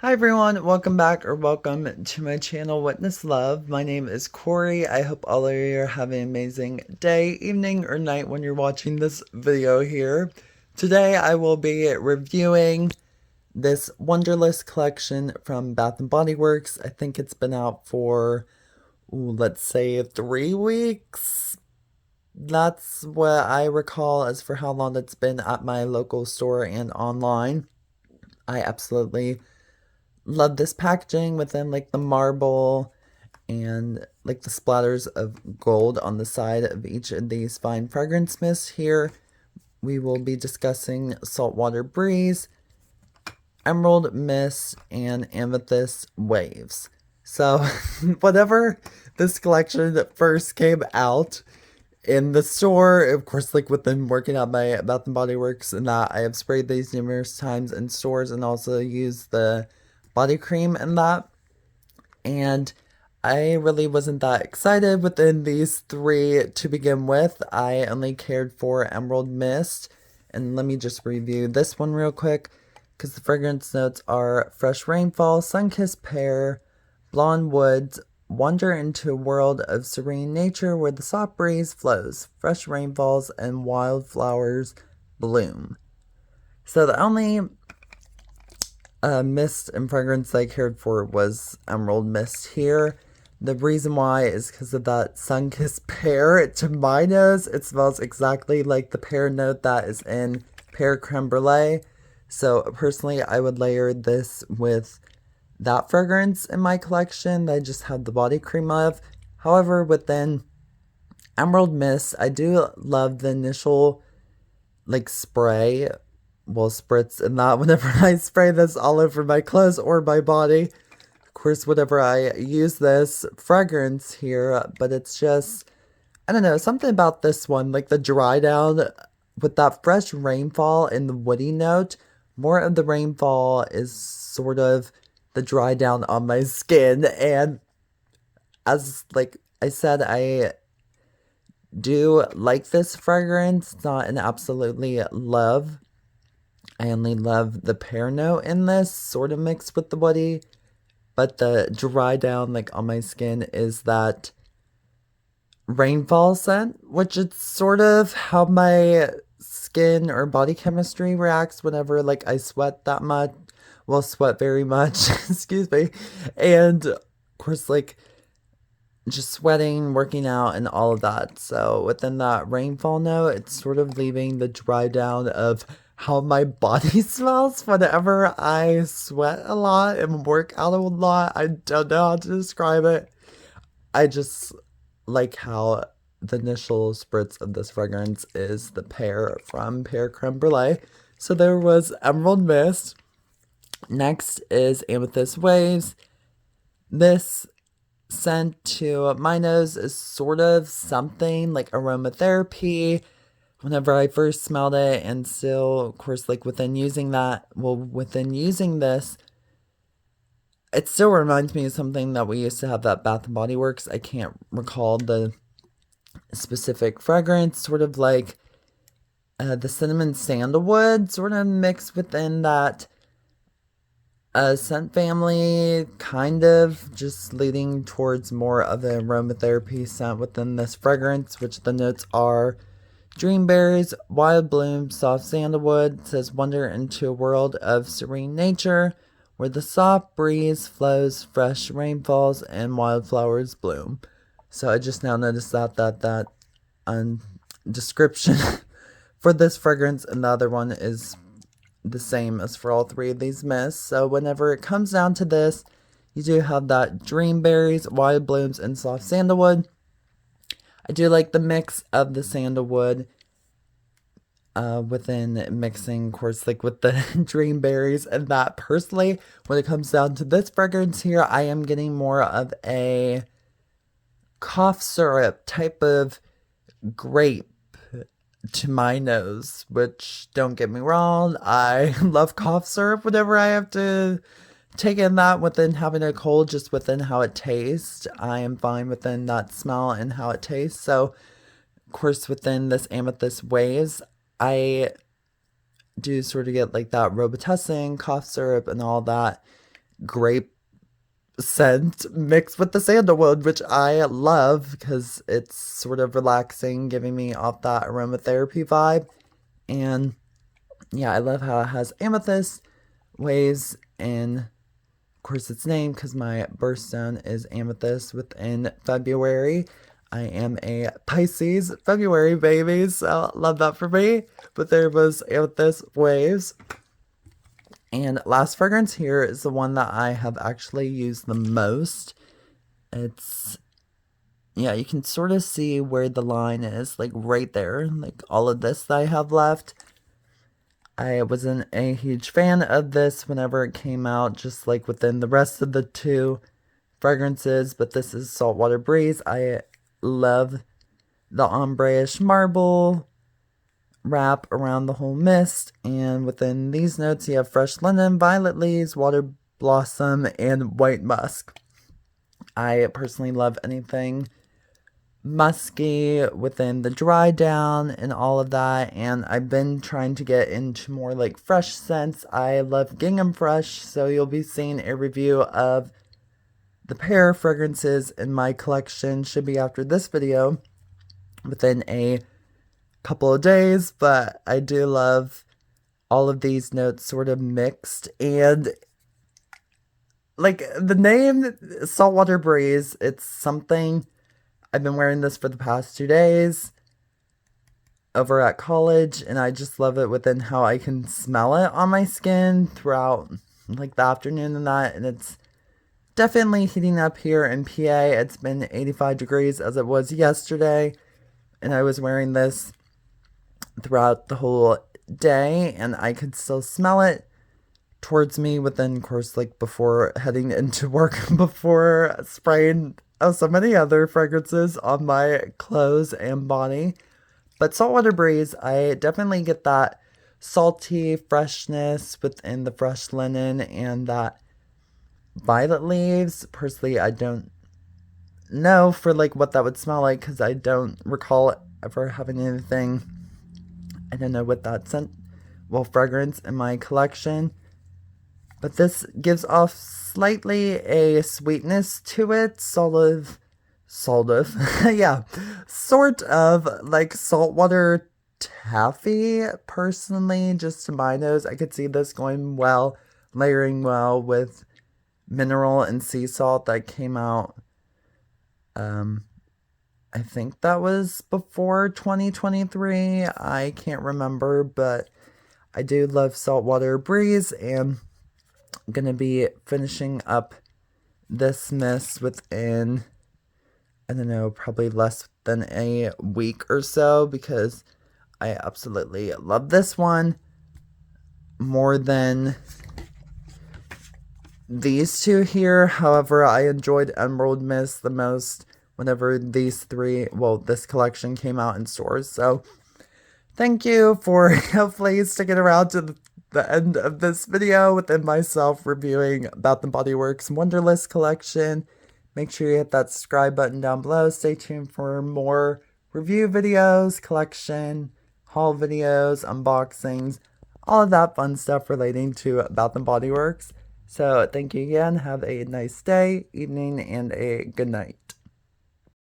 Hi everyone, welcome back or welcome to my channel Witness Love. My name is Corey. I hope all of you are having an amazing day, evening, or night when you're watching this video here. Today I will be reviewing this Wanderlust collection from Bath& Body Works. I think it's been out for, let's say 3 weeks. That's what I recall as for how long it's been at my local store and online. I absolutely love this packaging within like the marble and like the splatters of gold on the side of each of these fine fragrance mists here. We will be discussing Saltwater Breeze, Emerald Mist, and Amethyst Waves. So, whenever this collection first came out in the store, of course, like within working at my Bath and Body Works, and that I have sprayed these numerous times in stores and also used the body cream in that. And I really wasn't that excited within these three to begin with. I only cared for Emerald Mist. And let me just review this one real quick, because the fragrance notes are fresh rainfall, sun-kissed pear, blonde woods, wander into a world of serene nature where the soft breeze flows, fresh rainfalls, and wildflowers bloom. So the only mist and fragrance I cared for was Emerald Mist here. The reason why is because of that sun-kissed pear. To my nose, it smells exactly like the pear note that is in Pear Creme Brulee. So personally, I would layer this with that fragrance in my collection that I just have the body cream of. However, within Emerald Mist, I do love the initial like spray, well, spritz, and that whenever I spray this all over my clothes or my body. Of course, whenever I use this fragrance here, but it's just, I don't know, something about this one, like the dry down with that fresh rainfall and the woody note. More of the rainfall is sort of the dry down on my skin, and as like I said, I do like this fragrance. It's not an absolutely love. I only love the pear note in this, sort of mixed with the woody. But the dry down, like on my skin, is that rainfall scent, which it's sort of how my skin or body chemistry reacts whenever like I sweat that much. Well, sweat very much, excuse me. And of course, like just sweating, working out, and all of that. So within that rainfall note, it's sort of leaving the dry down of how my body smells whenever I sweat a lot and work out a lot. I don't know how to describe it. I just like how the initial spritz of this fragrance is the pear from Pear Creme Brulee. So there was Emerald Mist. Next is Amethyst Waves. This scent to my nose is sort of something like aromatherapy whenever I first smelled it, and still, of course, like within using this, it still reminds me of something that we used to have at Bath and Body Works. I can't recall the specific fragrance, sort of like the cinnamon sandalwood, sort of mixed within that scent family, kind of just leading towards more of the aromatherapy scent within this fragrance, which the notes are dreamberries, wild blooms, soft sandalwood. It says wander into a world of serene nature where the soft breeze flows, fresh rainfalls, and wildflowers bloom. So I just now noticed that description for this fragrance and the other one is the same as for all three of these mists. So whenever it comes down to this, you do have that dreamberries, wild blooms, and soft sandalwood. I do like the mix of the sandalwood within mixing, of course, like with the dreamberries and that. Personally, when it comes down to this fragrance here, I am getting more of a cough syrup type of grape to my nose, which, don't get me wrong, I love cough syrup whenever I have to take in that within having a cold, just within how it tastes. I am fine within that smell and how it tastes. So, of course, within this Amethyst Waves, I do sort of get like that Robitussin, cough syrup, and all that grape scent mixed with the sandalwood, which I love because it's sort of relaxing, giving me off that aromatherapy vibe. And yeah, I love how it has Amethyst Waves in, of course, its name because my birthstone is Amethyst within February. I am a Pisces February baby, so love that for me. But there was Amethyst Waves. And last fragrance here is the one that I have actually used the most. It's, yeah, you can sort of see where the line is, like right there, like all of this that I have left. I wasn't a huge fan of this whenever it came out, just like within the rest of the two fragrances, but this is Saltwater Breeze. I love the ombre-ish marble wrap around the whole mist, and within these notes you have fresh linen, violet leaves, water blossom, and white musk. I personally love anything musky within the dry down and all of that, and I've been trying to get into more like fresh scents. I love gingham fresh, so you'll be seeing a review of the pair of fragrances in my collection, should be after this video within a couple of days, but I do love all of these notes sort of mixed. And like the name Saltwater Breeze, it's something I've been wearing this for the past 2 days over at college, and I just love it within how I can smell it on my skin throughout like the afternoon and that. And it's definitely heating up here in PA. It's been 85 degrees as it was yesterday, and I was wearing this throughout the whole day, and I could still smell it towards me within, of course, like before heading into work, before spraying so many other fragrances on my clothes and body. But Saltwater Breeze, I definitely get that salty freshness within the fresh linen and that violet leaves. Personally, I don't know for like what that would smell like because I don't recall ever having anything, I don't know what that scent, well, fragrance in my collection. But this gives off slightly a sweetness to it, yeah, sort of like saltwater taffy, personally, just to my nose. I could see this going well, layering well with mineral and sea salt that came out, I think that was before 2023. I can't remember, but I do love Saltwater Breeze, and I'm going to be finishing up this mist within, I don't know, probably less than a week or so, because I absolutely love this one more than these two here. However, I enjoyed Emerald Mist the most whenever these three, well, this collection came out in stores. So thank you for hopefully sticking around to the end of this video within myself reviewing Bath & Body Works Wanderlust collection. Make sure you hit that subscribe button down below. Stay tuned for more review videos, collection, haul videos, unboxings, all of that fun stuff relating to Bath & Body Works. So thank you again. Have a nice day, evening, and a good night.